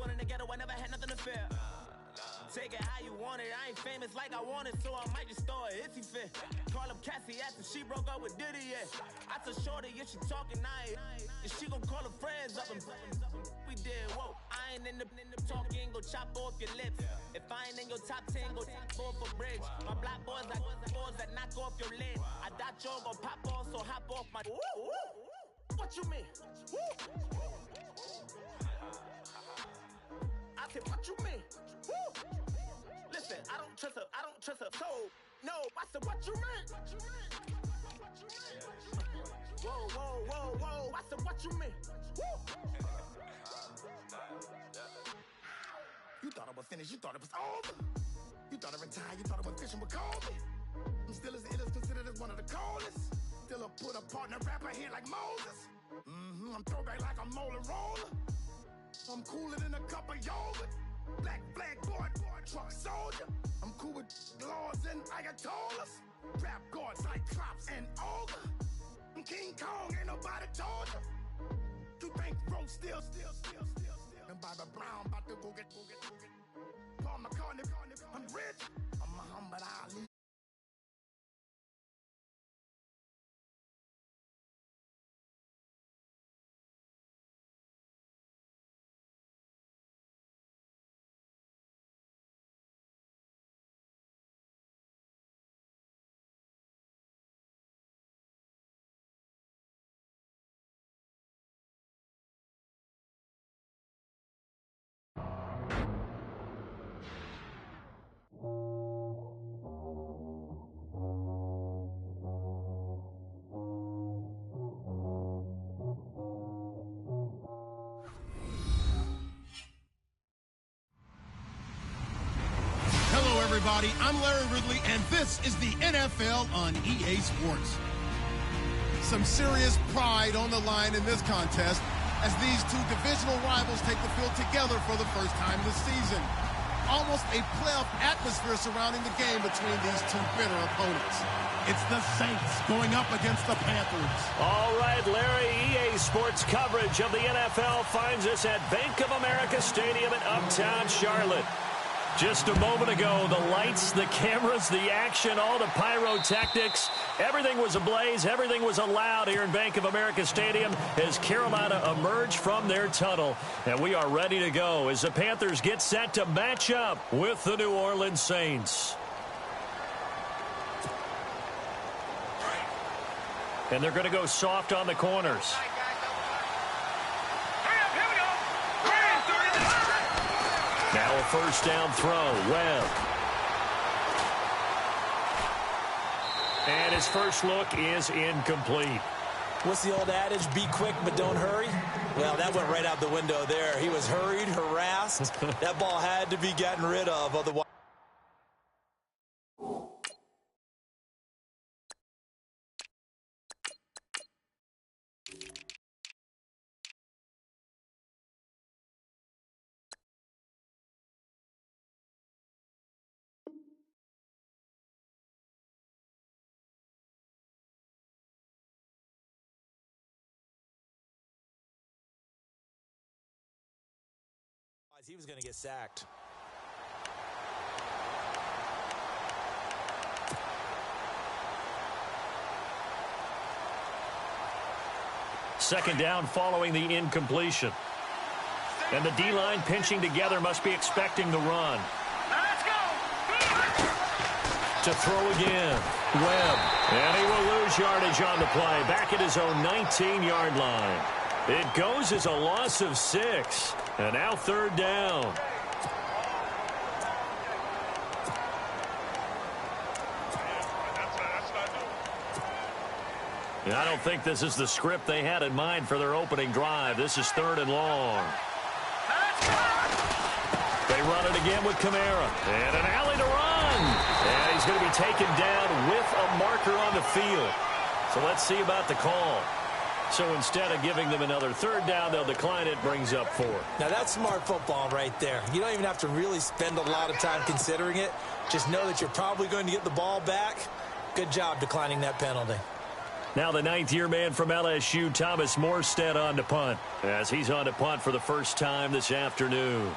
born in the ghetto, I never had nothing to fear. Take it how you want it, I ain't famous like I want it, so I might just throw a hissy fit. Call up Cassie, asked if she broke up with Diddy yet. I told Shorty if she talking, I ain't. And she gon' call her friends up and we did, whoa. I ain't in the talking, go chop off your lips. If I ain't in your top 10, go top 4 for bridge. My black boys like boys that knock off your lid. I thought y'all gon' pop off, so hop off my. What you mean? I said, what you mean? Listen, I don't trust her, so no. I said, what you mean? Whoa. I said, what you mean? You thought I was finished, you thought it was over. You thought I retired, you thought I was fishing with Kobe. I'm still as ill as considered as one of the coldest. Still a put a partner rapper here like Moses. I'm throwback like a molar roller. I'm cooler than a cup of yogurt. Black flag boy, truck soldier. I'm cool with laws and Ayatollahs. Rap gods like Klops and Olga. I'm King Kong, ain't nobody told you. You think Rome still. And Bobby Brown about to go get. Paul McCartney, I'm rich. I'm Muhammad Ali. Everybody, I'm Larry Ridley, and this is the NFL on EA Sports. Some serious pride on the line in this contest as these two divisional rivals take the field together for the first time this season. Almost a playoff atmosphere surrounding the game between these two bitter opponents. It's the Saints going up against the Panthers. All right, Larry, EA Sports coverage of the NFL finds us at Bank of America Stadium in Uptown Charlotte. Just a moment ago, the lights, the cameras, the action, all the pyrotechnics, everything was ablaze, everything was allowed here in Bank of America Stadium as Carolina emerged from their tunnel. And we are ready to go as the Panthers get set to match up with the New Orleans Saints. And they're going to go soft on the corners. Now a first down throw. Webb. And his first look is incomplete. What's the old adage? Be quick, but don't hurry. Well, that went right out the window there. He was hurried, harassed. That ball had to be gotten rid of. Otherwise. He was going to get sacked. Second down following the incompletion. And the D-line pinching together must be expecting the run. Let's go! To throw again. Webb. And he will lose yardage on the play. Back at his own 19-yard line. It goes as a loss of 6. And now third down. And I don't think this is the script they had in mind for their opening drive. This is third and long. They run it again with Kamara. And an alley to run. And he's going to be taken down with a marker on the field. So let's see about the call. So instead of giving them another third down, they'll decline it, brings up 4. Now, that's smart football right there. You don't even have to really spend a lot of time considering it. Just know that you're probably going to get the ball back. Good job declining that penalty. Now the ninth-year man from LSU, Thomas Morstead, on to punt, as he's on to punt for the first time this afternoon.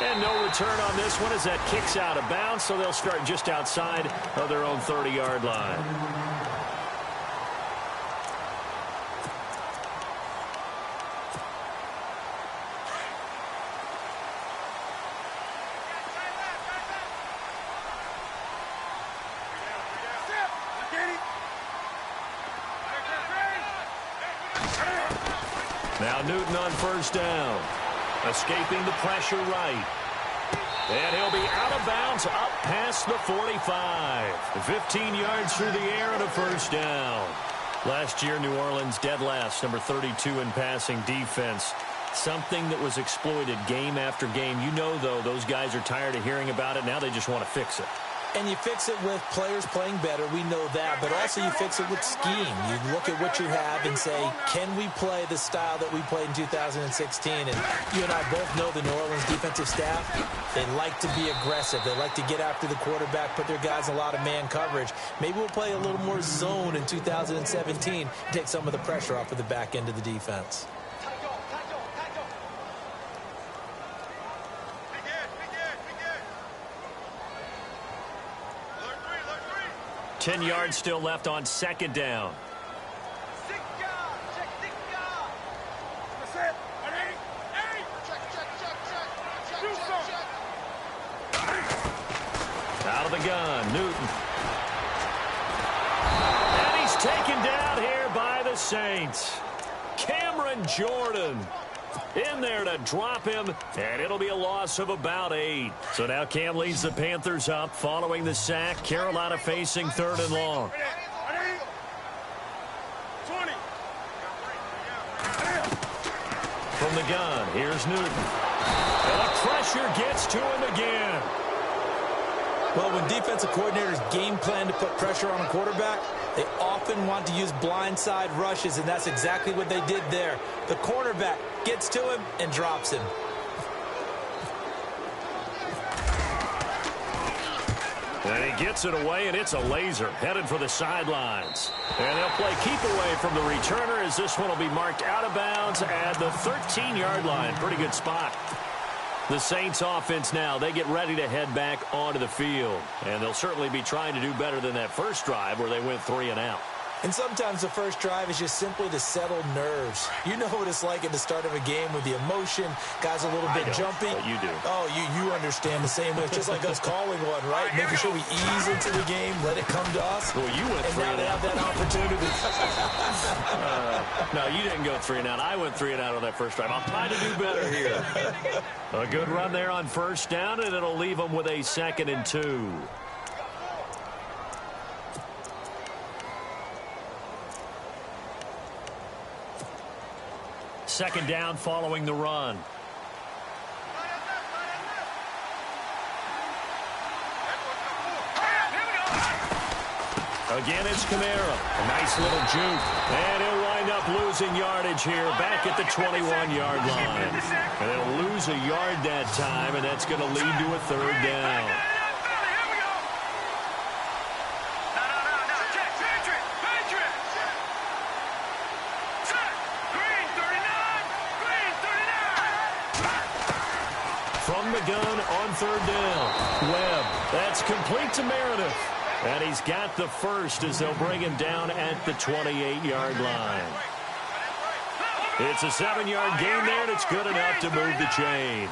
And no return on this one as that kicks out of bounds, so they'll start just outside of their own 30-yard line. Now Newton on first down. Escaping the pressure right. And he'll be out of bounds up past the 45. 15 yards through the air and a first down. Last year, New Orleans dead last, number 32 in passing defense. Something that was exploited game after game. You know, though, those guys are tired of hearing about it. Now they just want to fix it. And you fix it with players playing better. We know that. But also you fix it with scheme. You look at what you have and say, can we play the style that we played in 2016? And you and I both know the New Orleans defensive staff, they like to be aggressive. They like to get after the quarterback, put their guys in a lot of man coverage. Maybe we'll play a little more zone in 2017, take some of the pressure off of the back end of the defense. 10 yards still left on second down. Out of the gun, Newton. And he's taken down here by the Saints. Cameron Jordan in there to drop him, and it'll be a loss of about 8. So now Cam leads the Panthers up following the sack. Carolina facing 3rd and long. From the gun, here's Newton. And the pressure gets to him again. Well, when defensive coordinators game plan to put pressure on a quarterback, they often want to use blindside rushes, and that's exactly what they did there. The cornerback gets to him and drops him. And he gets it away, and it's a laser headed for the sidelines. And they'll play keep away from the returner as this one will be marked out of bounds at the 13-yard line. Pretty good spot. The Saints offense now, they get ready to head back onto the field. And they'll certainly be trying to do better than that first drive where they went 3 and out. And sometimes the first drive is just simply to settle nerves. You know what it's like at the start of a game with the emotion. Guys a little bit jumpy. But you do. Oh, you understand the same way. It's just like us calling one, right? Making sure we ease into the game, let it come to us. Well, you went 3 and out. And now they have that opportunity. No, you didn't go 3 and out. I went 3 and out on that first drive. I'll try to do better here. A good run there on first down, and it'll leave them with a 2nd and 2. Second down following the run. Again, it's Kamara. A nice little juke. And he'll wind up losing yardage here back at the 21-yard line. And they'll lose a yard that time, and that's going to lead to a 3rd down. From the gun on 3rd down. Webb. That's complete to Meredith. And he's got the first as they'll bring him down at the 28-yard line. It's a 7-yard gain there, and it's good enough to move the chains.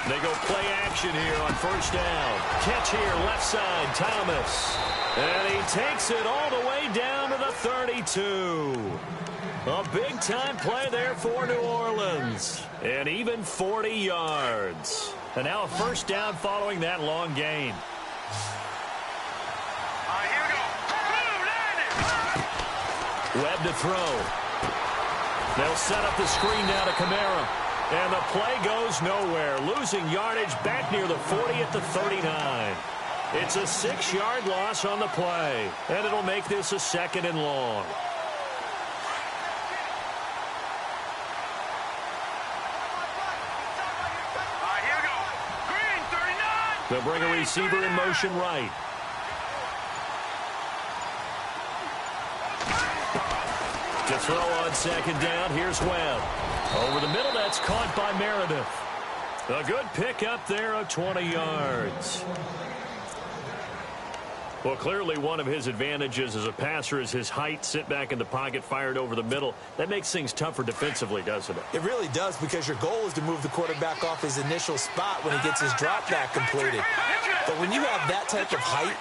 They go play action here on first down. Catch here, left side, Thomas. And he takes it all the way down to the 32. A big-time play there for New Orleans. And even 40 yards. And now a first down following that long gain. Webb to throw. They'll set up the screen now to Kamara. And the play goes nowhere. Losing yardage back near the 40 at the 39. It's a 6-yard loss on the play. And it'll make this a 2nd and long. They'll bring a receiver in motion right. To throw on second down, here's Webb. Over the middle, that's caught by Meredith. A good pickup there of 20 yards. Well, clearly one of his advantages as a passer is his height, sit back in the pocket, fired over the middle. That makes things tougher defensively, doesn't it? It really does, because your goal is to move the quarterback off his initial spot when he gets his drop back completed. But when you have that type of height,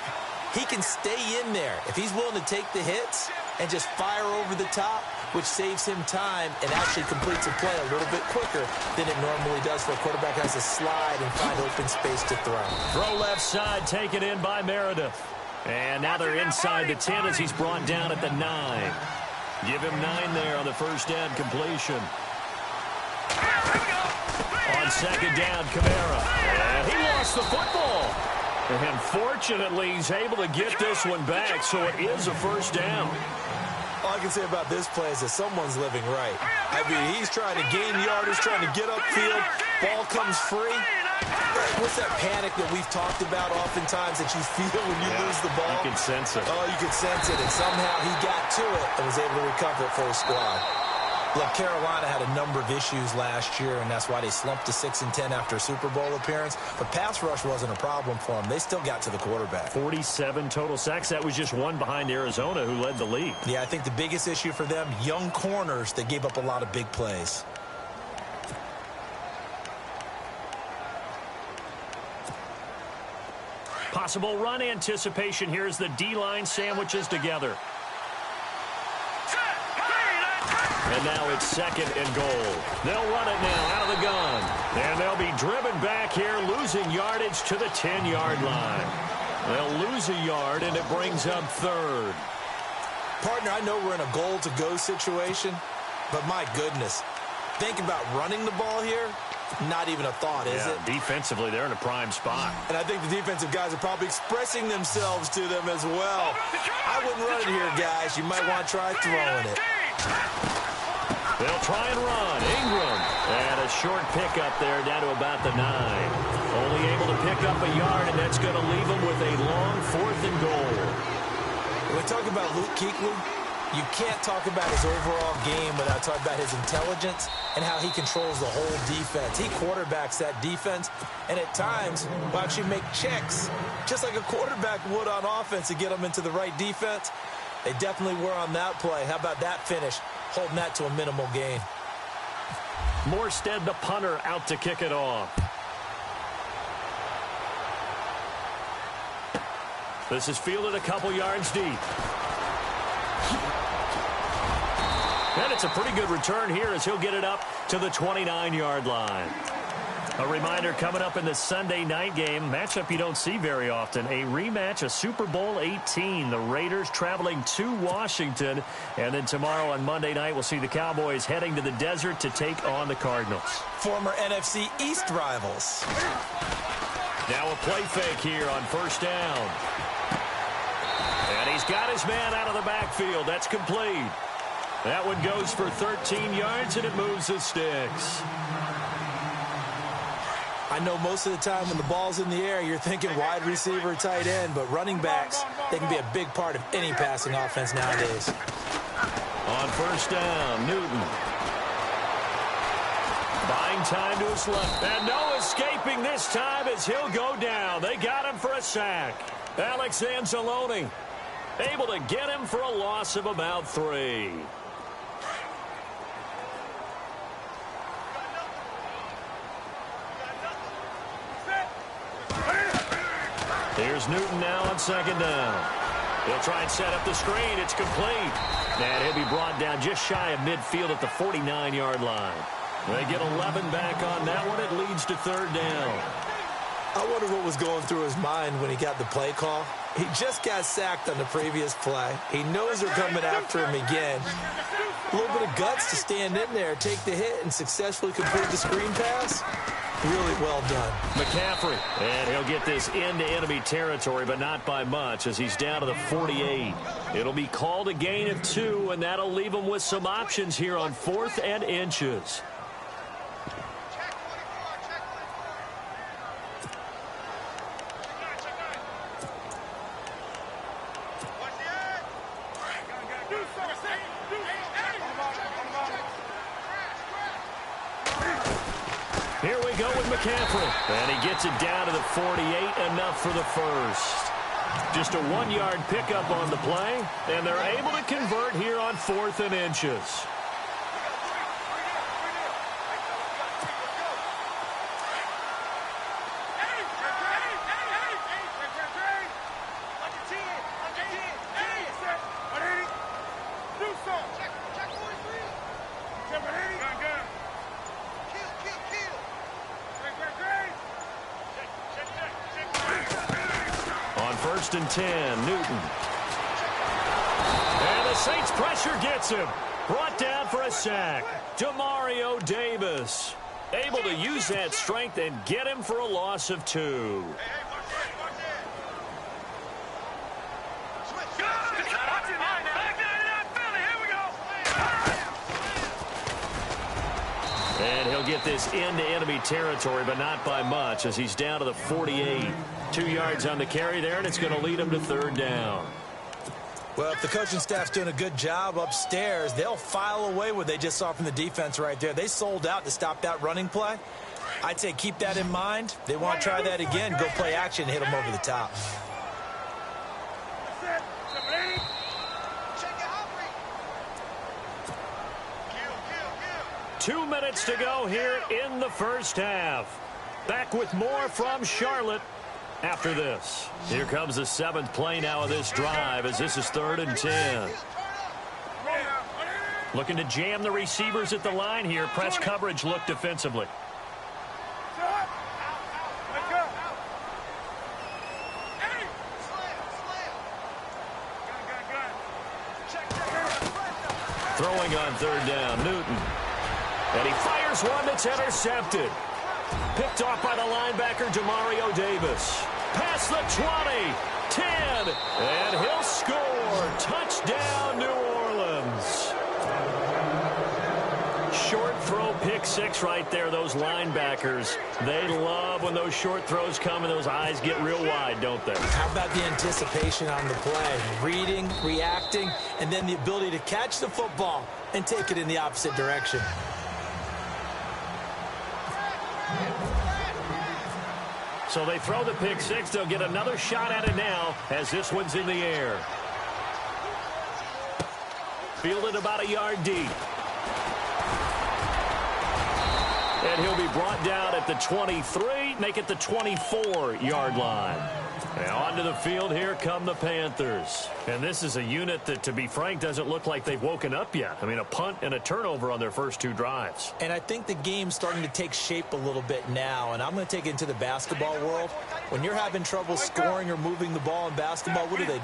he can stay in there. If he's willing to take the hits and just fire over the top, which saves him time and actually completes a play a little bit quicker than it normally does for a quarterback has to slide and find open space to throw. Throw left side, taken in by Meredith. And now they're inside the 10 as he's brought down at the 9. Give him 9 there on the first down completion. On second down, Kamara. And he lost the football. And fortunately, he's able to get this one back, so it is a first down. All I can say about this play is that someone's living right. I mean, he's trying to gain yardage, trying to get upfield. Ball comes free. What's that panic that we've talked about oftentimes that you feel when you lose the ball? You can sense it. Oh, you can sense it. And somehow he got to it and was able to recover it for his squad. Look, Carolina had a number of issues last year, and that's why they slumped to 6-10 after a Super Bowl appearance. But pass rush wasn't a problem for them. They still got to the quarterback. 47 total sacks. That was just one behind Arizona, who led the league. Yeah, I think the biggest issue for them, young corners, they gave up a lot of big plays. Possible run anticipation here as the D-line sandwiches together. And now it's second and goal. They'll run it now out of the gun. And they'll be driven back here, losing yardage to the 10-yard line. They'll lose a yard, and it brings up third. Partner, I know we're in a goal-to-go situation, but my goodness, think about running the ball here. Not even a thought, is it? Defensively, they're in a prime spot. And I think the defensive guys are probably expressing themselves to them as well. I wouldn't run it here, guys. You might want to try throwing it. They'll try and run. Ingram. And a short pickup there down to about the 9. Only able to pick up a yard, and that's going to leave them with a long 4th and goal. When we talk about Luke Kuechly, you can't talk about his overall game without talking about his intelligence and how he controls the whole defense. He quarterbacks that defense, and at times will actually make checks, just like a quarterback would on offense to get them into the right defense. They definitely were on that play. How about that finish? Holding that to a minimal gain. Morstead, the punter, out to kick it off. This is fielded a couple yards deep. And it's a pretty good return here as he'll get it up to the 29-yard line. A reminder coming up in the Sunday night game, matchup you don't see very often, a rematch of Super Bowl 18. The Raiders traveling to Washington. And then tomorrow on Monday night, we'll see the Cowboys heading to the desert to take on the Cardinals. Former NFC East rivals. Now a play fake here on first down. And he's got his man out of the backfield. That's complete. That one goes for 13 yards, and it moves the sticks. I know most of the time when the ball's in the air, you're thinking wide receiver, tight end, but running backs, they can be a big part of any passing offense nowadays. On first down, Newton. Buying time to his left. And no escaping this time as he'll go down. They got him for a sack. Alex Anzalone able to get him for a loss of about 3. Here's Newton now on second down. He'll try and set up the screen. It's complete. And he'll be brought down just shy of midfield at the 49-yard line. They get 11 back on that one. It leads to third down. I wonder what was going through his mind when he got the play call. He just got sacked on the previous play. He knows they're coming after him again. A little bit of guts to stand in there, take the hit, and successfully complete the screen pass. Really well done. McCaffrey. And he'll get this into enemy territory, but not by much as he's down to the 48. It'll be called a gain of 2, and that'll leave him with some options here on 4th and inches. they go with McCaffrey. And he gets it down to the 48, enough for the first. Just a 1-yard pickup on the play, and they're able to convert here on 4th and inches. First and 10, Newton. And the Saints pressure gets him. Brought down for a sack. Demario Davis able to use that strength and get him for a loss of 2. And he'll get this into enemy territory, but not by much, as he's down to the 48. 2 yards on the carry there, and it's going to lead him to 3rd down. Well, if the coaching staff's doing a good job upstairs, they'll file away what they just saw from the defense right there. They sold out to stop that running play. I'd say keep that in mind. They want to try that again, go play action, hit them over the top. 2 minutes to go here in the first half. Back with more from Charlotte after this. Here comes the 7th play now of this drive, as this is 3rd and 10. Looking to jam the receivers at the line here. Press coverage look defensively. Throwing on 3rd down, Newton. And he fires one that's intercepted. Picked off by the linebacker, Demario Davis. Past the 20, 10, and he'll score. Touchdown, New Orleans. Short throw, pick 6 right there. Those linebackers, they love when those short throws come and those eyes get real wide, don't they? How about the anticipation on the play? Reading, reacting, and then the ability to catch the football and take it in the opposite direction. So they throw the pick 6. They'll get another shot at it now as this one's in the air. Fielded about a yard deep. And he'll be brought down at the 23, make it the 24-yard line. Now onto the field, here come the Panthers. And this is a unit that, to be frank, doesn't look like they've woken up yet. I mean, a punt and a turnover on their first 2 drives. And I think the game's starting to take shape a little bit now, and I'm going to take it into the basketball world. When you're having trouble scoring or moving the ball in basketball, what do? Let's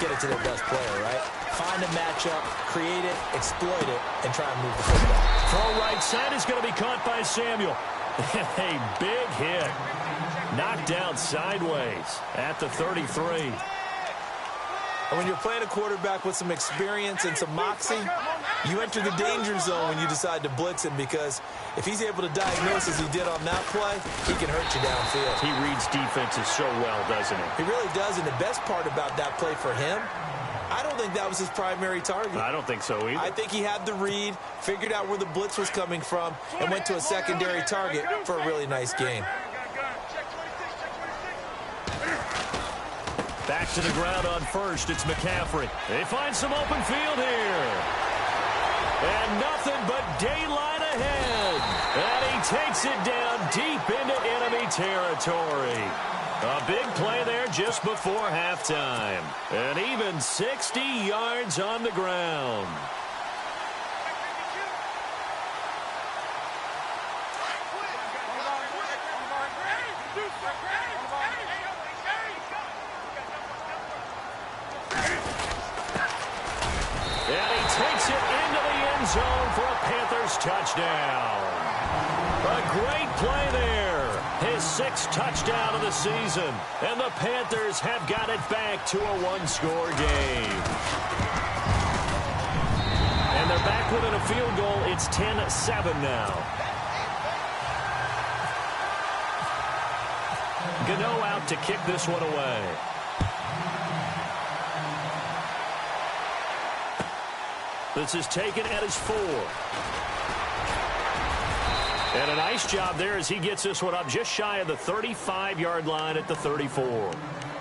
get it to their best player, right? Find a matchup, create it, exploit it, and try and move the football. Throw right side is going to be caught by Samuel. A big hit. Knocked down sideways at the 33. And when you're playing a quarterback with some experience and some moxie, you enter the danger zone when you decide to blitz him, because if he's able to diagnose as he did on that play, he can hurt you downfield. He reads defenses so well, doesn't he? He really does, and the best part about that play for him, I don't think that was his primary target. I don't think so either. I think he had the read, figured out where the blitz was coming from, and went to a secondary target for a really nice gain. Back to the ground on first. It's McCaffrey. They find some open field here. And nothing but daylight ahead. And he takes it down deep into enemy territory. A big play there just before halftime. And even 60 yards on the ground. Takes it into the end zone for a Panthers touchdown. A great play there. His 6th touchdown of the season. And the Panthers have got it back to a 1-score game. And they're back within a field goal. It's 10-7 now. Gano out to kick this one away. This is taken at his 4. And a nice job there as he gets this one up just shy of the 35-yard line at the 34.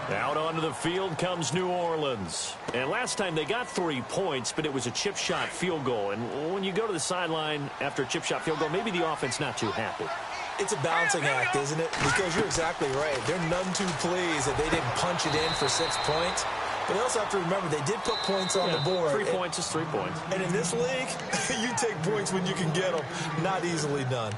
Out onto the field comes New Orleans. And last time they got 3 points, but it was a chip shot field goal. And when you go to the sideline after a chip shot field goal, maybe the offense not too happy. It's a balancing act, isn't it? Because you're exactly right. They're none too pleased that they didn't punch it in for 6 points. But they also have to remember they did put points on the board. 3 points is 3 points. And in this league, you take points when you can get them. Not easily done.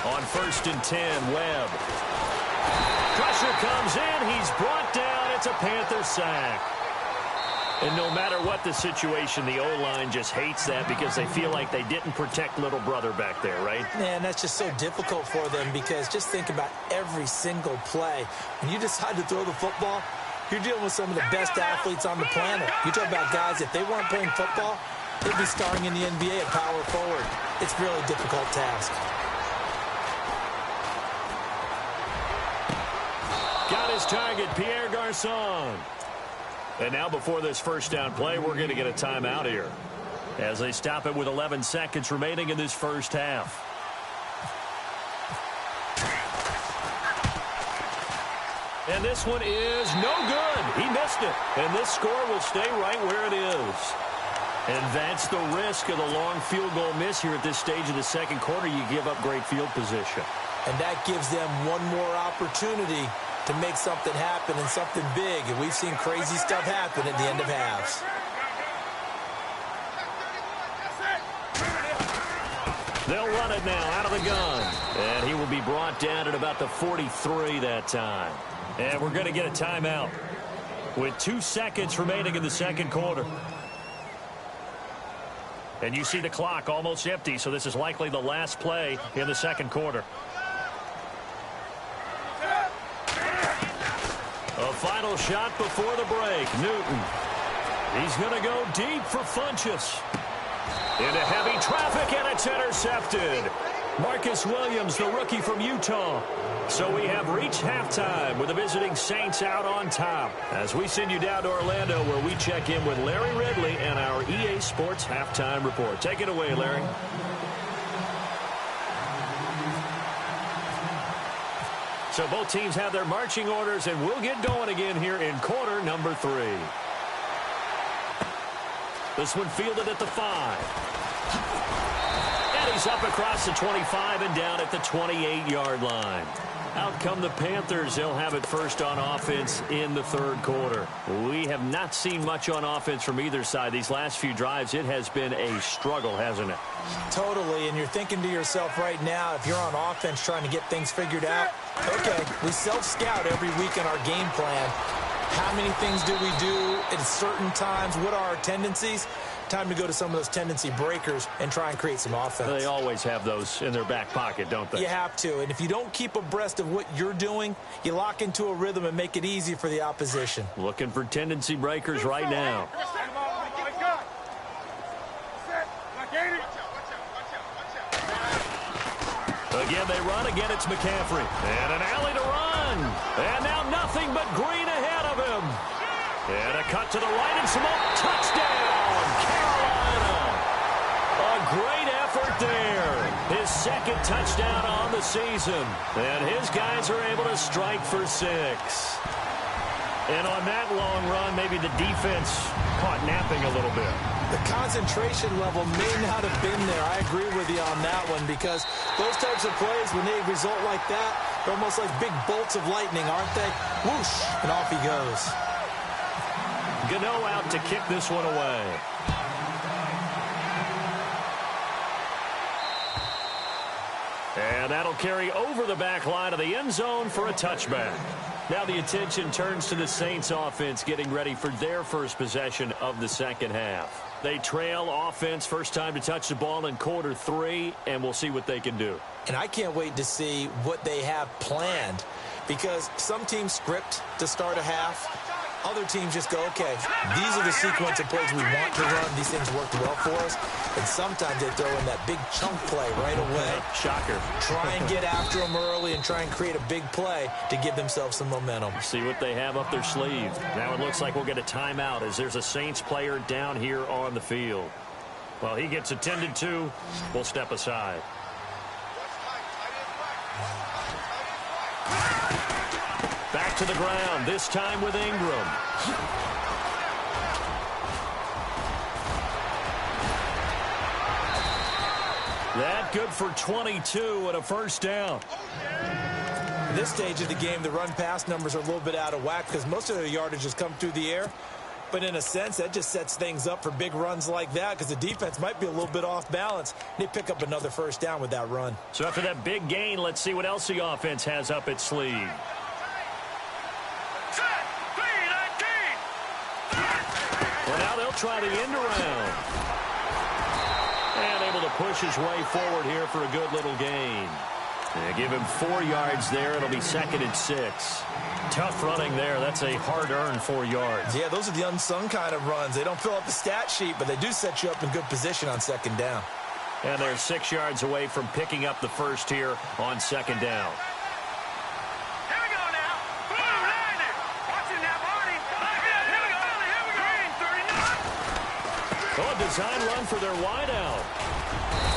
On 1st and 10, Webb. Pressure comes in. He's brought down. It's a Panther sack. And no matter what the situation, the O-line just hates that because they feel like they didn't protect little brother back there, right? Man, that's just so difficult for them because just think about every single play. When you decide to throw the football, you're dealing with some of the best athletes on the planet. You talk about guys, if they weren't playing football, they'd be starring in the NBA at power forward. It's a really difficult task. Got his target, Pierre Garçon. And now before this first down play, we're going to get a timeout here as they stop it with 11 seconds remaining in this first half. And this one is no good. He missed it. And this score will stay right where it is. And that's the risk of the long field goal miss here at this stage of the second quarter. You give up great field position. And that gives them one more opportunity to make something happen and something big. And we've seen crazy stuff happen at the end of halves. They'll run it now out of the gun. And he will be brought down at about the 43 that time. And we're going to get a timeout with 2 seconds remaining in the second quarter. And you see the clock almost empty, so this is likely the last play in the second quarter. A final shot before the break. Newton. He's going to go deep for Funchess. Into heavy traffic, and it's intercepted. Marcus Williams, the rookie from Utah. So we have reached halftime with the visiting Saints out on top. As we send you down to Orlando, where we check in with Larry Ridley and our EA Sports Halftime Report. Take it away, Larry. So both teams have their marching orders, and we'll get going again here in quarter number 3. This one fielded at the 5. And he's up across the 25 and down at the 28-yard line. Out come the Panthers. They'll have it first on offense in the third quarter. We have not seen much on offense from either side. These last few drives, it has been a struggle, hasn't it? Totally, and you're thinking to yourself right now, if you're on offense trying to get things figured out, okay, we self-scout every week in our game plan. How many things do we do at certain times? What are our tendencies? Time to go to some of those tendency breakers and try and create some offense. They always have those in their back pocket, don't they? You have to, and if you don't keep abreast of what you're doing, you lock into a rhythm and make it easy for the opposition. Looking for tendency breakers right now. Again, they run. Again, it's McCaffrey. And an alley to run. And now nothing but green ahead of him. And a cut to the right and some more. Touchdown, Carolina. A great effort there. His second touchdown on the season. And his guys are able to strike for 6. And on that long run, maybe the defense caught napping a little bit. The concentration level may not have been there. I agree with you on that one because those types of plays, when they result like that, they're almost like big bolts of lightning, aren't they? Whoosh, and off he goes. Gano out to kick this one away. And that'll carry over the back line of the end zone for a touchback. Now the attention turns to the Saints offense getting ready for their first possession of the second half. They trail offense first time to touch the ball in quarter 3, and we'll see what they can do. And I can't wait to see what they have planned because some teams script to start a half. Other teams just go, okay, these are the sequence of plays we want to run. These things worked well for us. And sometimes they throw in that big chunk play right away. Shocker. Try and get after them early and try and create a big play to give themselves some momentum. See what they have up their sleeve. Now it looks like we'll get a timeout as there's a Saints player down here on the field. Well, he gets attended to. We'll step aside. Back to the ground, this time with Ingram. That good for 22 and a first down. At this stage of the game, the run-pass numbers are a little bit out of whack because most of their yardage has come through the air. But in a sense, that just sets things up for big runs like that because the defense might be a little bit off balance. They pick up another first down with that run. So after that big gain, let's see what else the offense has up its sleeve. Well, now they'll try the end around. And able to push his way forward here for a good little gain. They give him 4 yards there. It'll be 2nd and 6. Tough running there. That's a hard-earned 4 yards. Yeah, those are the unsung kind of runs. They don't fill up the stat sheet, but they do set you up in good position on 2nd down. And they're 6 yards away from picking up the first here on 2nd down. Here we go now. Boom, landed. Watching that body. Here we go. Green 39. Oh, a design run for their wideout.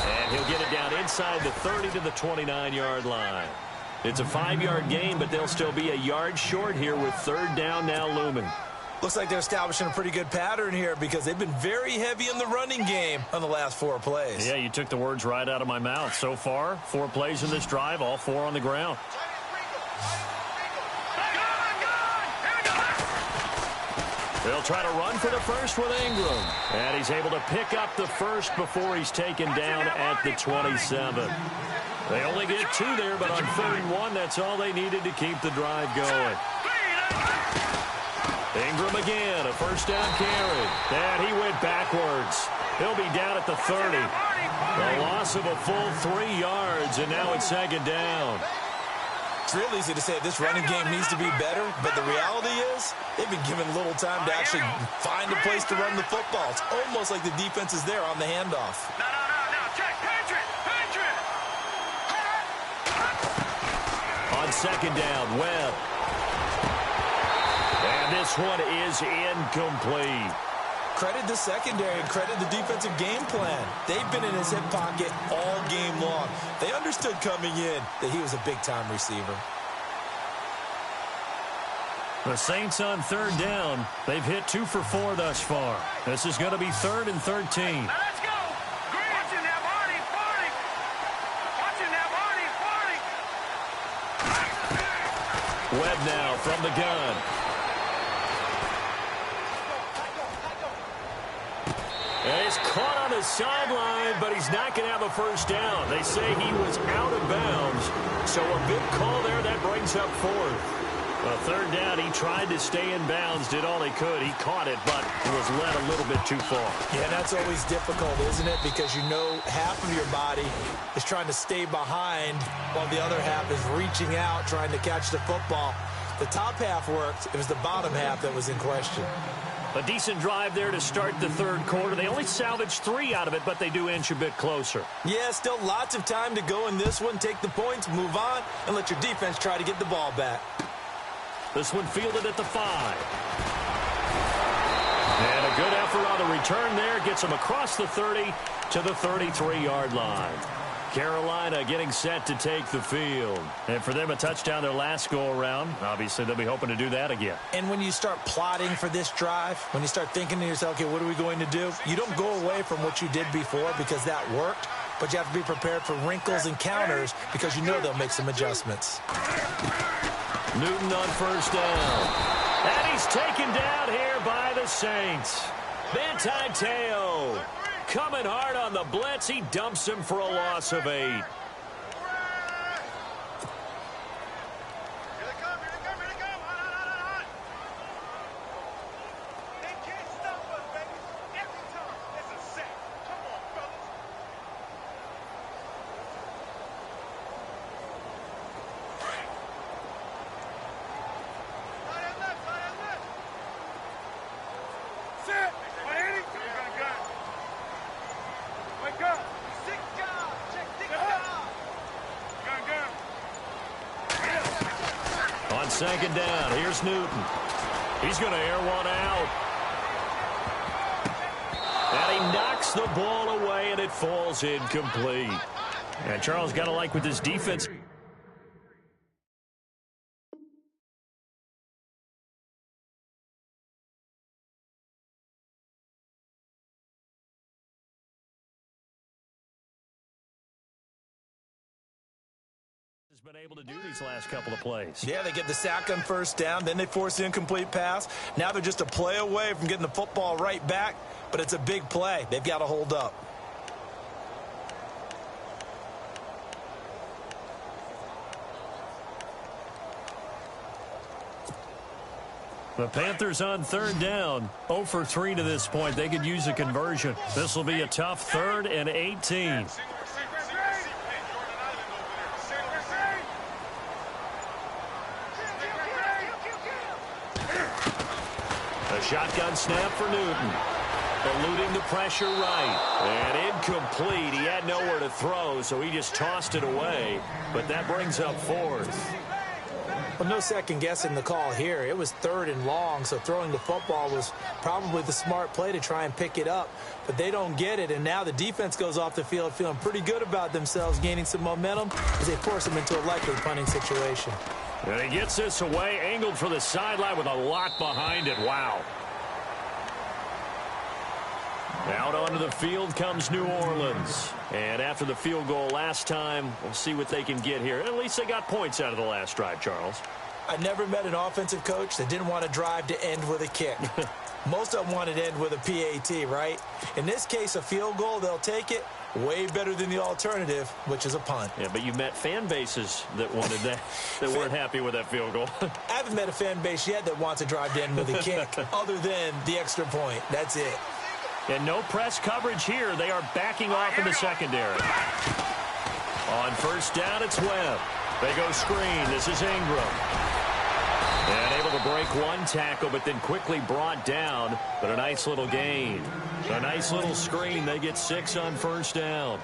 And he'll get it down inside the 30 to the 29-yard line. It's a 5-yard gain, but they'll still be a yard short here with 3rd down now looming. Looks like they're establishing a pretty good pattern here because they've been very heavy in the running game on the last 4 plays. Yeah, you took the words right out of my mouth. So far, 4 plays in this drive, all 4 on the ground. They'll try to run for the first with Ingram. And he's able to pick up the first before he's taken down at the 27. They only get 2 there, but on 3rd and 1, that's all they needed to keep the drive going. Ingram again, a first down carry. And he went backwards. He'll be down at the 30. A loss of a full 3 yards, and now it's 2nd down. It's real easy to say this running game needs to be better, but the reality is they've been given little time to actually find a place to run the football. It's almost like the defense is there on the handoff. No. Check. Patriot. On 2nd down, Webb. And this one is incomplete. Credit the secondary and credit the defensive game plan. They've been in his hip pocket all game long. They understood coming in that he was a big-time receiver. The Saints on 3rd down. They've hit 2 for 4 thus far. This is going to be 3rd and 13. Now let's go. Green. Watching that body. Webb now from the gun. And he's caught on the sideline, but he's not going to have a first down. They say he was out of bounds. So a big call there. That brings up 4th. Well, 3rd down, he tried to stay in bounds, did all he could. He caught it, but was led a little bit too far. Yeah, that's always difficult, isn't it? Because you know half of your body is trying to stay behind while the other half is reaching out, trying to catch the football. The top half worked. It was the bottom half that was in question. A decent drive there to start the 3rd quarter. They only salvaged 3 out of it, but they do inch a bit closer. Yeah, still lots of time to go in this one. Take the points, move on, and let your defense try to get the ball back. This one fielded at the 5. And a good effort on the return there. Gets him across the 30 to the 33-yard line. Carolina getting set to take the field. And for them, a touchdown their last go-around. Obviously, they'll be hoping to do that again. And when you start plotting for this drive, when you start thinking to yourself, okay, what are we going to do? You don't go away from what you did before because that worked, but you have to be prepared for wrinkles and counters because you know they'll make some adjustments. Newton on first down. And he's taken down here by the Saints. Manti Te'o coming hard on the blitz. He dumps him for a loss of 8. second down. Here's Newton. He's going to air one out. And he knocks the ball away, and it falls incomplete. And Charles, got to like with this defense. Has been able to do these last couple of plays. Yeah, they get the sack on first down, then they force the incomplete pass. Now they're just a play away from getting the football right back, but it's a big play. They've got to hold up. The Panthers on third down, 0 for 3 to this point. They could use a conversion. This will be a tough 3rd and 18. A shotgun snap for Newton. Eluding the pressure right. And incomplete. He had nowhere to throw, so he just tossed it away. But that brings up 4th. Well, no second guessing the call here. It was 3rd and long, so throwing the football was probably the smart play to try and pick it up. But they don't get it, and now the defense goes off the field feeling pretty good about themselves, gaining some momentum as they force them into a likely punting situation. And he gets this away, angled for the sideline with a lot behind it. Wow. Out onto the field comes New Orleans. And after the field goal last time, we'll see what they can get here. At least they got points out of the last drive, Charles. I never met an offensive coach that didn't want to drive to end with a kick. Most of them wanted to end with a PAT, right? In this case, a field goal, they'll take it. Way better than the alternative, which is a punt. Yeah, but you met fan bases that wanted that, that weren't happy with that field goal. I haven't met a fan base yet that wants to drive to end with a kick, other than the extra point. That's it. And no press coverage here. They are backing off in the secondary. On first down, it's Webb. They go screen. This is Ingram. And able to break one tackle, but then quickly brought down. But a nice little gain. A nice little screen. They get 6 on first down.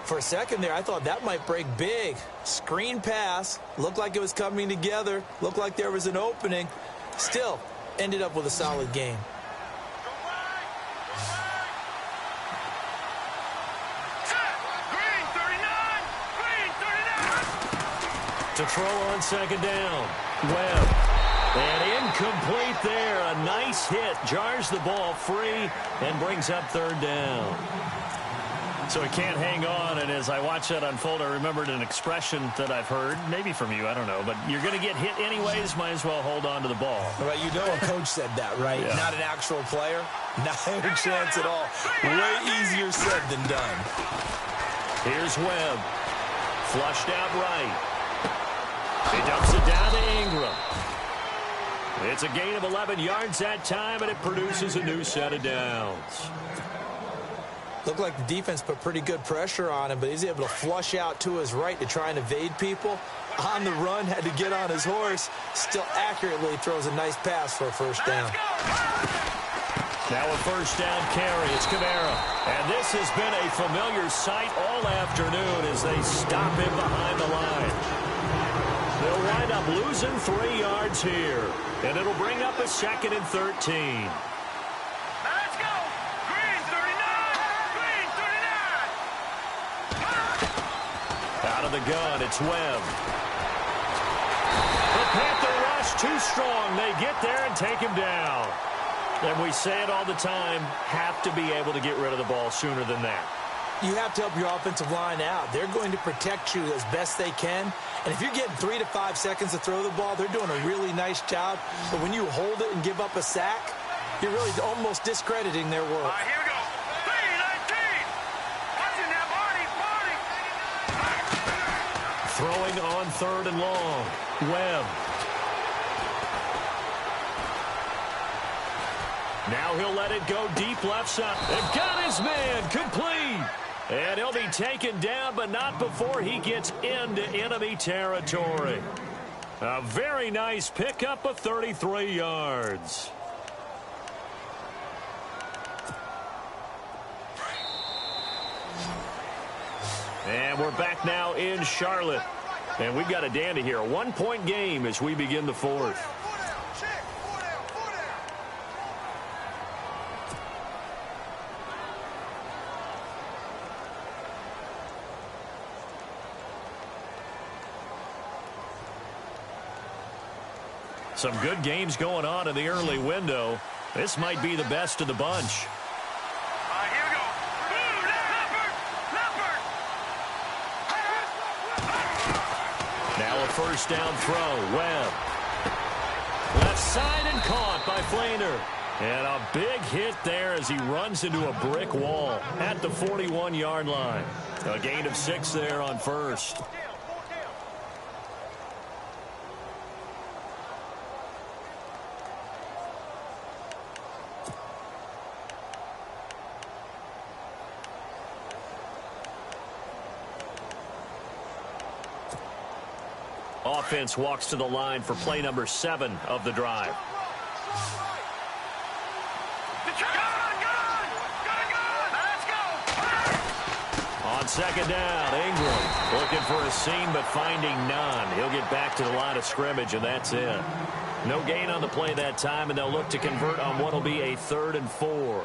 For a second there, I thought that might break big. Screen pass. Looked like it was coming together. Looked like there was an opening. Still, ended up with a solid game. To throw on second down. Webb. And incomplete there. A nice hit. Jars the ball free and brings up third down. So he can't hang on. And as I watch that unfold, I remembered an expression that I've heard, maybe from you, I don't know. But you're going to get hit anyways. Might as well hold on to the ball. Right, you know a coach said that, right? Yeah. Not an actual player. Not a chance at all. Way easier said than done. Here's Webb. Flushed out right. He dumps it down to Ingram. It's a gain of 11 yards that time, and it produces a new set of downs. Looked like the defense put pretty good pressure on him, but he's able to flush out to his right to try and evade people. On the run, had to get on his horse. Still accurately throws a nice pass for a first down. Now a first down carry. It's Kamara. And this has been a familiar sight all afternoon as they stop him behind the line. They'll wind up losing 3 yards here. And it'll bring up a 2nd and 13. Let's go. Green 39. Green 39. Out of the gun, it's Webb. The Panther rush too strong. They get there and take him down. And we say it all the time, have to be able to get rid of the ball sooner than that. You have to help your offensive line out. They're going to protect you as best they can. And if you're getting 3 to 5 seconds to throw the ball, they're doing a really nice job. But when you hold it and give up a sack, you're really almost discrediting their work. All right, here we go. 3-19. Watching that body. Throwing on 3rd and long. Webb. Now he'll let it go deep left side. They've got his man complete. And he'll be taken down, but not before he gets into enemy territory. A very nice pickup of 33 yards. And we're back now in Charlotte. And we've got a dandy here. A 1-point game as we begin the fourth. Some good games going on in the early window. This might be the best of the bunch. Here we go. Leopard! Now a first down throw. Webb. Left side and caught by Flainer. And a big hit there as he runs into a brick wall at the 41-yard line. A gain of 6 there on first. Offense walks to the line for play number 7 of the drive. On second down, Ingram looking for a seam but finding none. He'll get back to the line of scrimmage, and that's it. No gain on the play that time, and they'll look to convert on what will be a 3rd and 4.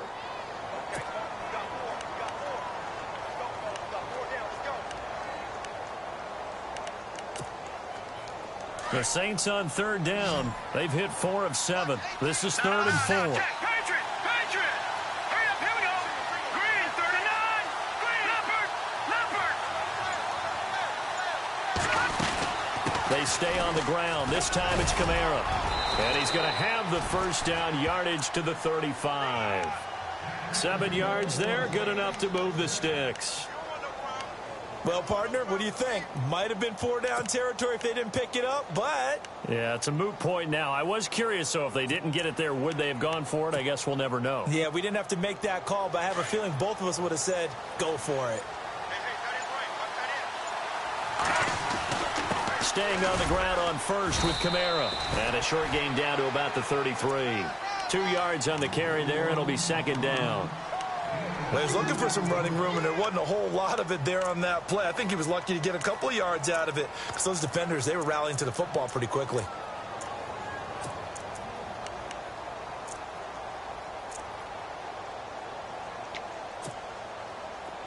The Saints on 3rd down. They've hit 4 of 7. This is 3rd and 4. Patriot! Hurry up, here we go. Green, 39. Green, Leopard. They stay on the ground. This time it's Kamara. And he's going to have the first down yardage to the 35. 7 yards there, good enough to move the sticks. Well, partner, what do you think? Might have been 4-down territory if they didn't pick it up, but... Yeah, it's a moot point now. I was curious, so if they didn't get it there, would they have gone for it? I guess we'll never know. Yeah, we didn't have to make that call, but I have a feeling both of us would have said, go for it. Staying on the ground on first with Kamara. And a short gain down to about the 33. 2 yards on the carry there, and it'll be 2nd down. Well, he was looking for some running room, and there wasn't a whole lot of it there on that play. I think he was lucky to get a couple of yards out of it because those defenders, they were rallying to the football pretty quickly.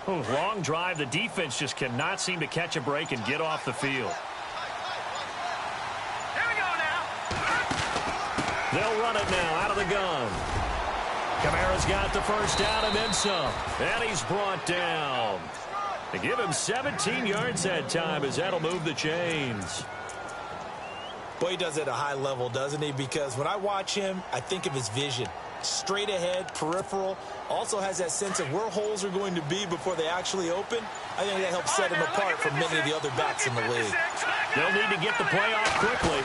Long drive. The defense just cannot seem to catch a break and get off the field. Here we go now. They'll run it now out of the gun. Kamara's got the first down and then some. And he's brought down. They give him 17 yards that time as that'll move the chains. Boy, he does it at a high level, doesn't he? Because when I watch him, I think of his vision. Straight ahead, peripheral. Also has that sense of where holes are going to be before they actually open. I think that helps set him apart from many of the other backs in the league. They'll need to get the play off quickly.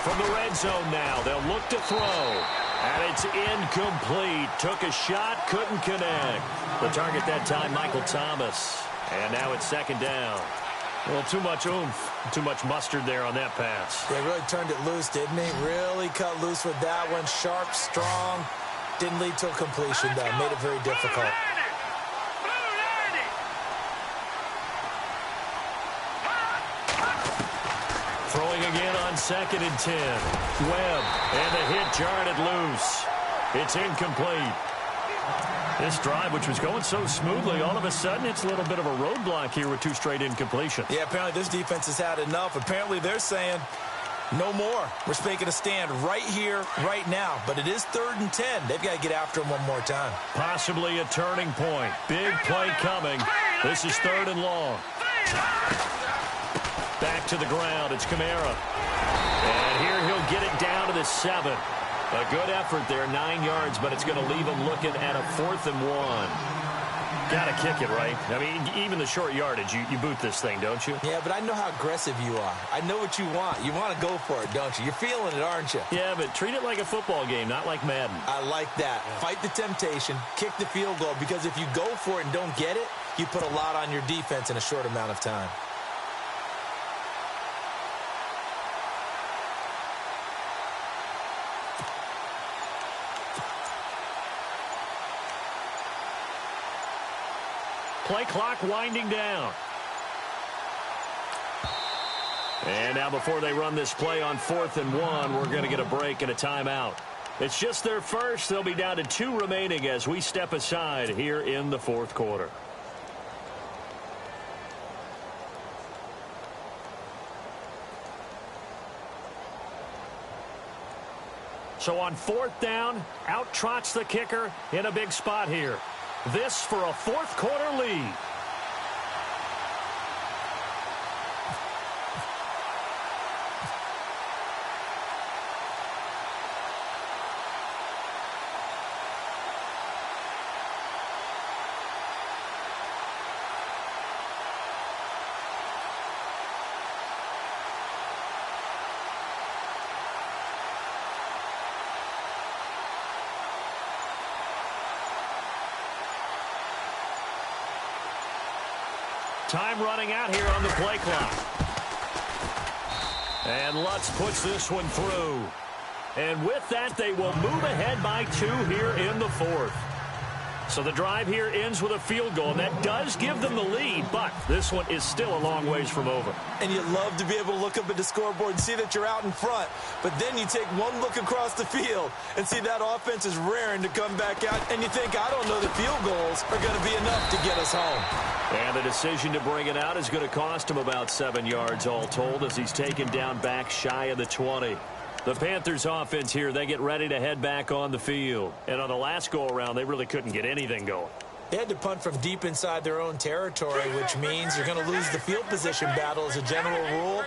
From the red zone now, they'll look to throw. And it's incomplete. Took a shot, couldn't connect. The target that time, Michael Thomas. And now it's 2nd down. Well, too much oomph, too much mustard there on that pass. They really turned it loose, didn't he? Really cut loose with that one. Sharp, strong. Didn't lead to a completion, though. Made it very difficult. Throwing again on 2nd and 10. Webb, and the hit jarred it loose. It's incomplete. This drive, which was going so smoothly, all of a sudden it's a little bit of a roadblock here with 2 straight incompletions. Yeah, apparently this defense has had enough. Apparently they're saying no more. We're making a stand right here, right now. But it is 3rd and 10. They've got to get after him one more time. Possibly a turning point. Big play coming. This is 3rd and long. Back to the ground. It's Kamara. And here he'll get it down to the 7. A good effort there, 9 yards, but it's going to leave him looking at a 4th and 1. Got to kick it, right? I mean, even the short yardage, you boot this thing, don't you? Yeah, but I know how aggressive you are. I know what you want. You want to go for it, don't you? You're feeling it, aren't you? Yeah, but treat it like a football game, not like Madden. I like that. Yeah. Fight the temptation, kick the field goal, because if you go for it and don't get it, you put a lot on your defense in a short amount of time. Play clock winding down. And now before they run this play on 4th and 1, we're going to get a break and a timeout. It's just their first. They'll be down to 2 remaining as we step aside here in the 4th quarter. So on 4th down, out trots the kicker in a big spot here. This for a 4th quarter lead. Time running out here on the play clock. And Lutz puts this one through. And with that, they will move ahead by 2 here in the 4th. So the drive here ends with a field goal, and that does give them the lead, but this one is still a long ways from over. And you love to be able to look up at the scoreboard and see that you're out in front, but then you take one look across the field and see that offense is raring to come back out, and you think, I don't know, the field goals are going to be enough to get us home. And the decision to bring it out is going to cost him about 7 yards all told as he's taken down back shy of the 20. The Panthers offense here, they get ready to head back on the field. And on the last go-around, they really couldn't get anything going. They had to punt from deep inside their own territory, which means you're going to lose the field position battle as a general rule.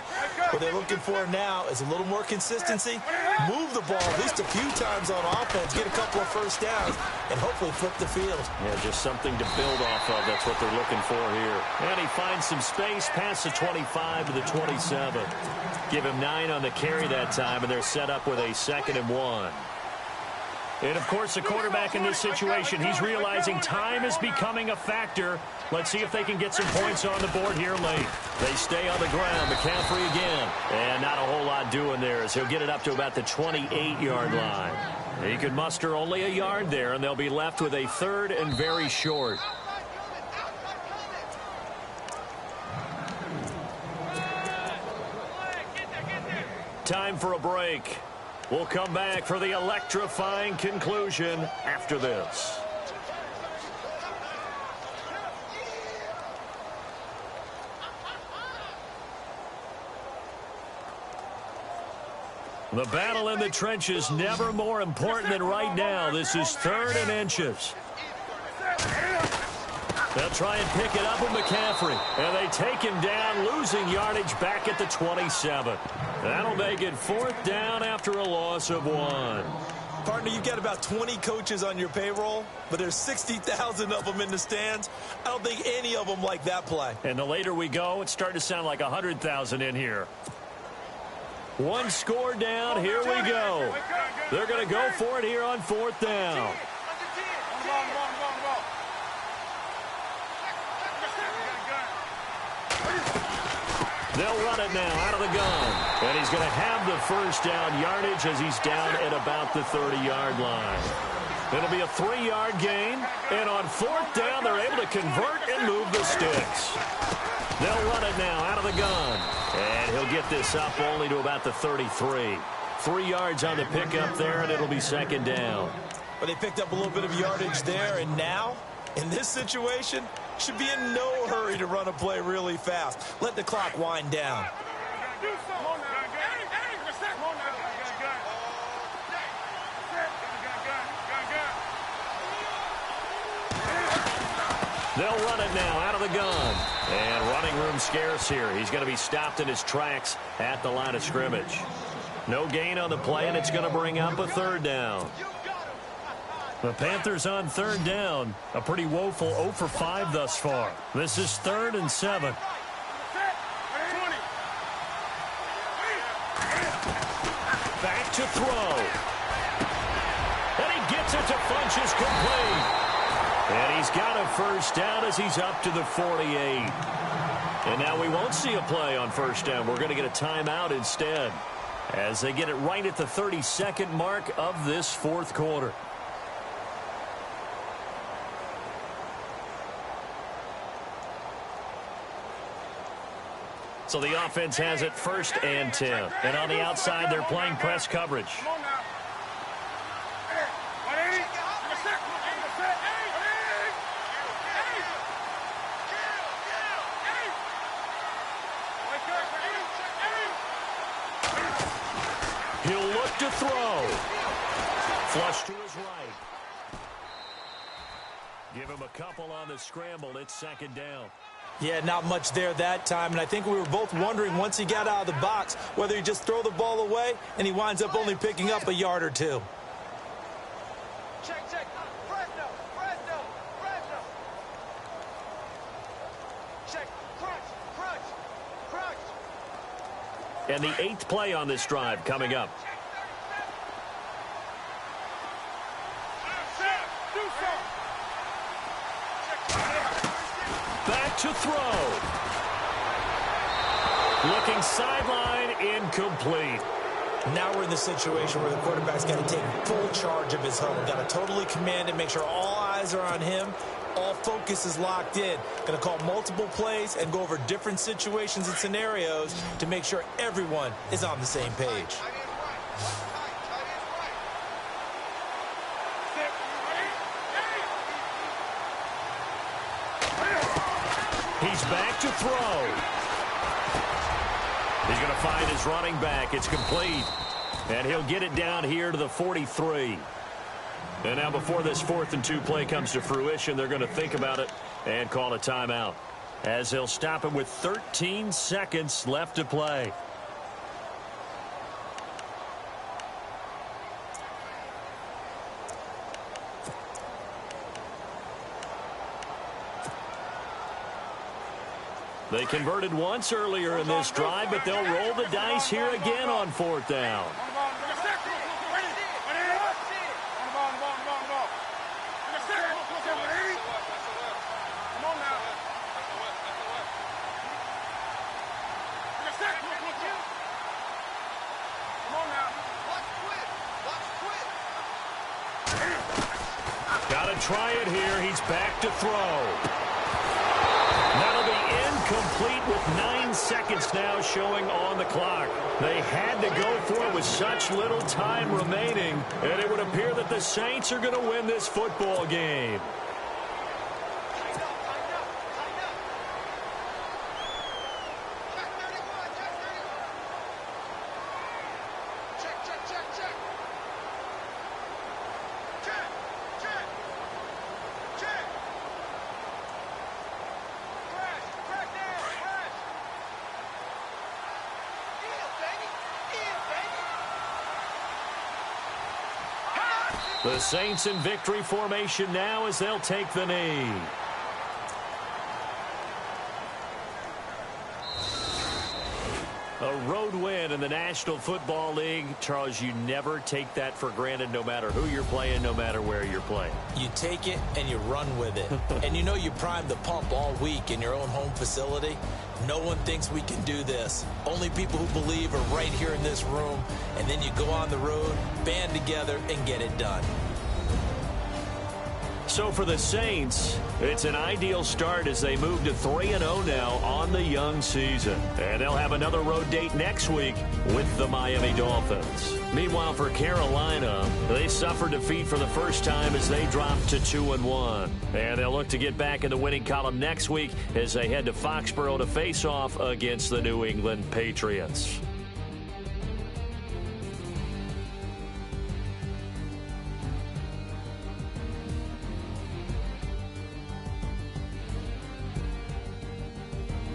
What they're looking for now is a little more consistency, move the ball at least a few times on offense, get a couple of first downs, and hopefully flip the field. Yeah, just something to build off of. That's what they're looking for here. And he finds some space past the 25 to the 27. Give him 9 on the carry that time, and they're set up with a 2nd and 1. And, of course, the quarterback in this situation, he's realizing time is becoming a factor. Let's see if they can get some points on the board here late. They stay on the ground. McCaffrey again. And not a whole lot doing there as he'll get it up to about the 28-yard line. He could muster only a yard there, and they'll be left with a 3rd and very short. Time for a break. We'll come back for the electrifying conclusion after this. The battle in the trenches never more important than right now. This is 3rd and inches. They'll try and pick it up with McCaffrey. And they take him down, losing yardage back at the 27. That'll make it 4th down after a loss of 1. Partner, you've got about 20 coaches on your payroll, but there's 60,000 of them in the stands. I don't think any of them like that play. And the later we go, it's starting to sound like 100,000 in here. 1 score down. Here we go. They're going to go for it here on 4th down. They'll run it now out of the gun. And he's going to have the first down yardage as he's down at about the 30-yard line. It'll be a 3-yard gain. And on 4th down, they're able to convert and move the sticks. They'll run it now out of the gun. And he'll get this up only to about the 33. 3 yards on the pickup there, and it'll be 2nd down. But they picked up a little bit of yardage there, and now, in this situation, should be in no hurry to run a play really fast. Let the clock wind down. They'll run it now out of the gun. And running room scarce here. He's going to be stopped in his tracks at the line of scrimmage. No gain on the play, and it's going to bring up a 3rd down. The Panthers on 3rd down. A pretty woeful 0 for 5 thus far. This is 3rd and 7. Back to throw. And he gets it to Funchess complete. And he's got a first down as he's up to the 48. And now we won't see a play on 1st down. We're going to get a timeout instead as they get it right at the 32nd mark of this 4th quarter. So the offense has it 1st and 10. And on the outside, they're playing press coverage. He'll look to throw. Flush to his right. Give him a couple on the scramble. It's 2nd down. Yeah, not much there that time, and I think we were both wondering once he got out of the box whether he just throw the ball away and he winds up only picking up a yard or two. Check. Fresno. Check. Crunch. And the 8th play on this drive coming up. Back to throw. Looking sideline, incomplete. Now we're in the situation where the quarterback's got to take full charge of his huddle. Got to totally command it, make sure all eyes are on him. All focus is locked in. Going to call multiple plays and go over different situations and scenarios to make sure everyone is on the same page. He's back to throw. He's going to find his running back. It's complete. And he'll get it down here to the 43. And now before this 4th and 2 play comes to fruition, they're going to think about it and call a timeout, as he'll stop him with 13 seconds left to play. They converted once earlier in this drive, but they'll roll the dice here again on 4th down. Got to try it here. He's back to throw. That'll be incomplete with 9 seconds now showing on the clock. They had to go for it with such little time remaining, and it would appear that the Saints are going to win this football game. The Saints in victory formation now as they'll take the knee. A road win in the National Football League. Charles, you never take that for granted no matter who you're playing, no matter where you're playing. You take it and you run with it. And you know you primed the pump all week in your own home facility. No one thinks we can do this. Only people who believe are right here in this room. And then you go on the road, band together, and get it done. So for the Saints, it's an ideal start as they move to 3-0 now on the young season. And they'll have another road date next week with the Miami Dolphins. Meanwhile, for Carolina, they suffered defeat for the first time as they dropped to 2-1. And they'll look to get back in the winning column next week as they head to Foxborough to face off against the New England Patriots.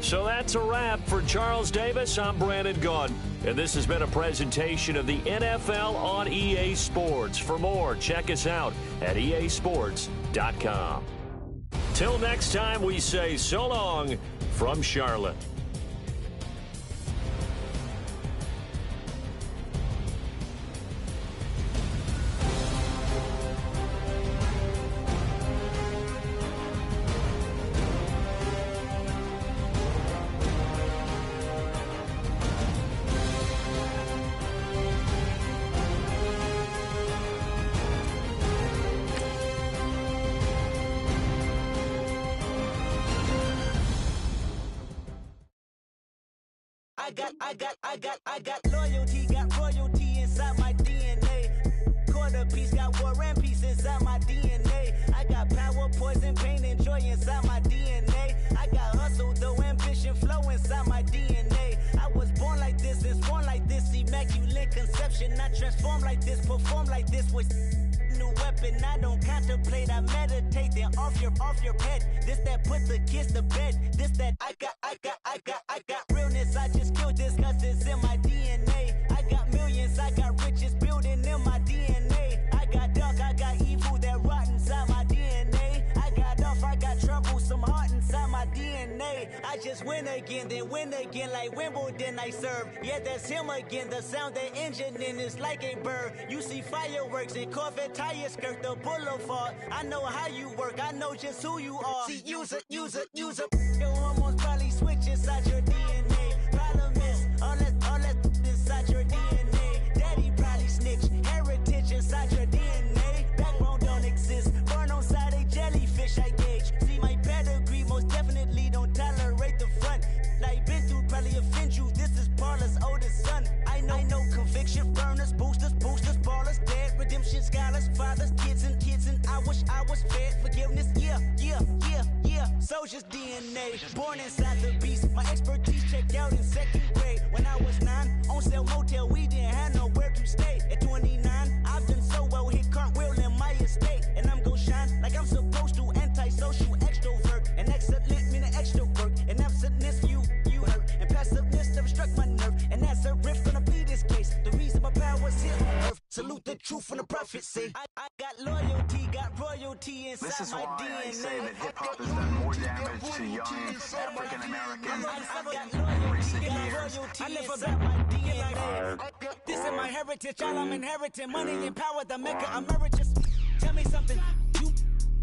So that's a wrap. For Charles Davis, I'm Brandon Gaudin. And this has been a presentation of the NFL on EA Sports. For more, check us out at easports.com. Till next time, we say so long from Charlotte. got loyalty, got royalty inside my DNA. Quarter piece, got war and peace inside my DNA. I got power, poison, pain, and joy inside my DNA. I got hustle, though, ambition, flow inside my DNA. I was born like this, and born like this, immaculate conception. I transform like this, perform like this with new weapon. I don't contemplate, I meditate. Then off your head. This that put the kids to bed. This that I got realness. I just killed this 'cause it's in my DNA. I got millions, I got riches building in my DNA. I got dark, I got evil that rot inside my DNA. I got off, I got trouble, some heart inside my DNA. I just win again, then win again like Wimbledon I serve. Yeah, that's him again. The sound that engine in is like a bird. You see fireworks and Corvette tires skirt the boulevard. I know how you work, I know just who you are. See, use it. Your hormones probably switch inside your DNA. Problem is, all that inside your DNA. Daddy probably snitch, heritage inside your DNA. Backbone don't exist, born on side a jellyfish I gauge. See my pedigree, most definitely don't tolerate the front. I been through probably offend you, this is Paula's oldest son. I know conviction, burners, boosters, ballers, dead, redemption, scholars, fathers, kids and I wish I was fed. Forgiveness, yeah. Soldier's DNA, born inside the beast. My expertise checked out in second grade. When I was 9, on sale motel, we didn't have nowhere to stay. At 29, I've done so well, hit cartwheel in my estate. And I'm gon' shine like I'm supposed to, antisocial extrovert. And excellent meaning extra work. And absentness, you hurt. And passiveness never struck my nerve. And that's a riff gonna be this case. The reason my power's here on earth. Salute the truth from the prophecy. I got loyalty, got royalty inside this is my why DNA. I say that hip-hop has done more damage to young African Americans in recent years. I live about my DNA. This is my heritage, all I'm inheriting. Money and power, the maker emeritus. Tell me something, you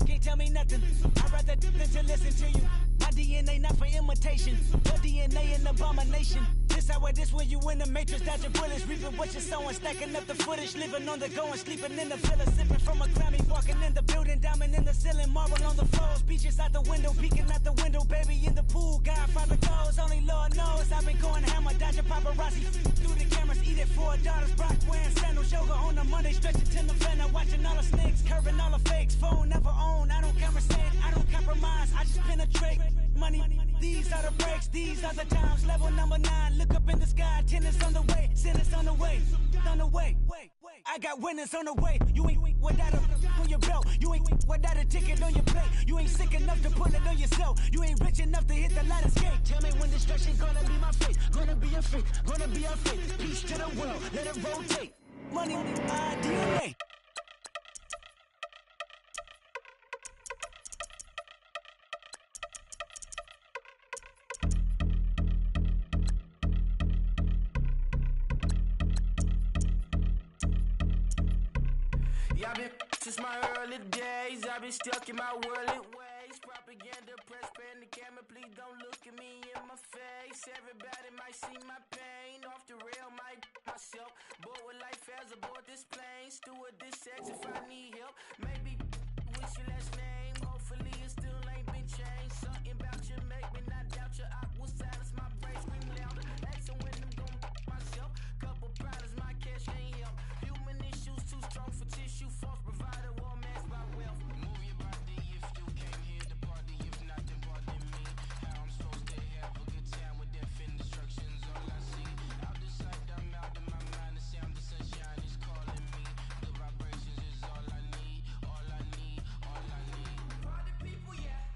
can't tell me nothing. I'd rather than to listen to you. My DNA not for imitation. Your DNA an abomination. This how it is when you in the matrix, dodging bullets, reaping what you're sowing, stacking up the footage, living on the go and sleeping in the villa, sipping from a Grammy, walking in the building, diamond in the ceiling, marble on the floors, beaches out the window, peeking out the window, baby in the pool, Godfather goes, only Lord knows, I've been going hammer, dodging paparazzi, through the cameras, eating $4, Brock wearing sandals, yoga on a Monday, stretching to November, watching all the snakes, curving all the fakes, phone never own, I don't conversate, I don't compromise, I just penetrate, money, these are the breaks, these are the times, level number 9, look up in the sky, tennis on the way, sentence on the way, I got winners on the way, you ain't without a on your belt, you ain't without a ticket on your plate, you ain't sick enough to pull it on yourself, you ain't rich enough to hit the ladder skate, tell me when destruction gonna be my fate, gonna be a fate, peace to the world, let it rotate, money, DNA. I've been since my early days, I've been stuck in my worldly ways. Propaganda, press, pan the camera, please don't look at me in my face. Everybody might see my pain, off the rail, might myself. Bored with life as aboard this plane. Steward this sex if I need help. Maybe what's your last name? Hopefully it still ain't been changed. Something about you make me not doubt you. I will silence my brain, scream louder. Asking when I'm gon' myself. Couple problems, my cash ain't help. Human issues too strong for tissue. False provider, war mask by wealth. Move your body if you came here to party. If not, then pardon me. How I'm supposed to have a good time with death and destruction's all I see. Out the sight, I'm out of my mind. The sound of sunshine is calling me. The vibrations is all I need. All I need. All I need. Party people, yeah.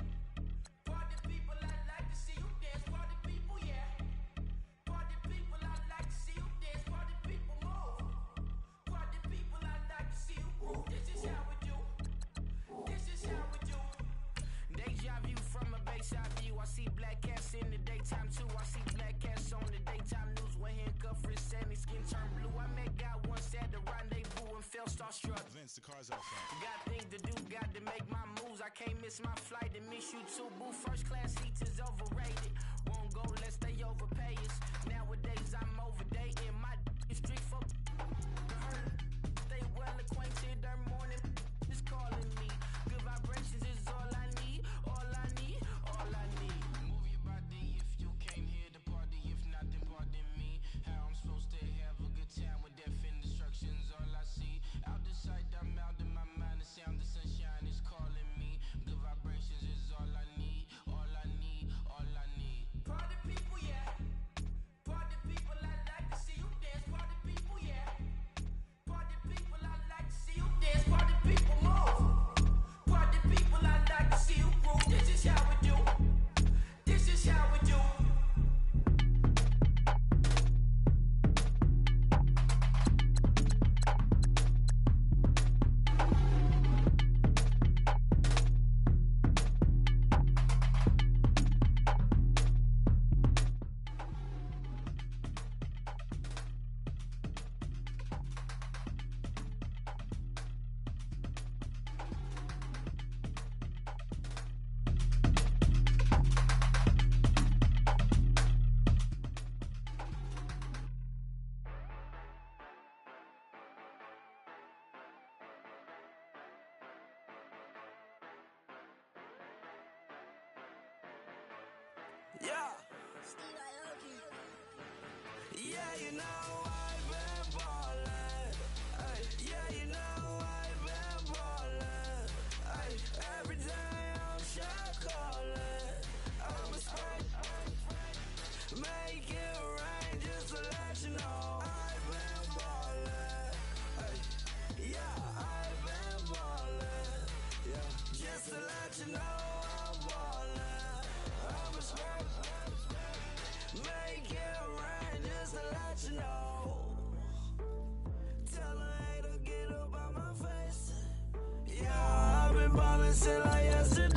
Party people, I like to see you dance. Party people, yeah. Party people, I like to see you dance. Party people, move. Party people, I like to see you move. This is how we do. This is how we do. Deja vu from a bayside view. I see black cats in the daytime too. I see black cats on the daytime news when handcuffed, wrist and his skin turned blue. I met God once at the rendezvous and felt starstruck. Vince, the car's outside. Got things to do, got to make my moves. I can't miss my flight and miss you too. Boo, first class seats is overrated. Won't go unless they overpay us. Nowadays I'm overdating. My street folk they well acquainted. Their morning is calling me. Good vibrations is all I need. All I need. All I need. Move your body if you came here to party. If not, then pardon Yeah. Yeah, you know I've been ballin'. Ay, yeah, you know I've been ballin'. Ay, every day I'm shot callin'. I'm a spray. Make it rain just to let you know I've been ballin'. Ay, yeah, I've been ballin'. Yeah, just to let you know I'm ballin'. I'm a spray. Make it rain just to let you know. Tell a hater get up on my face. Yeah, I've been ballin' since like yesterday.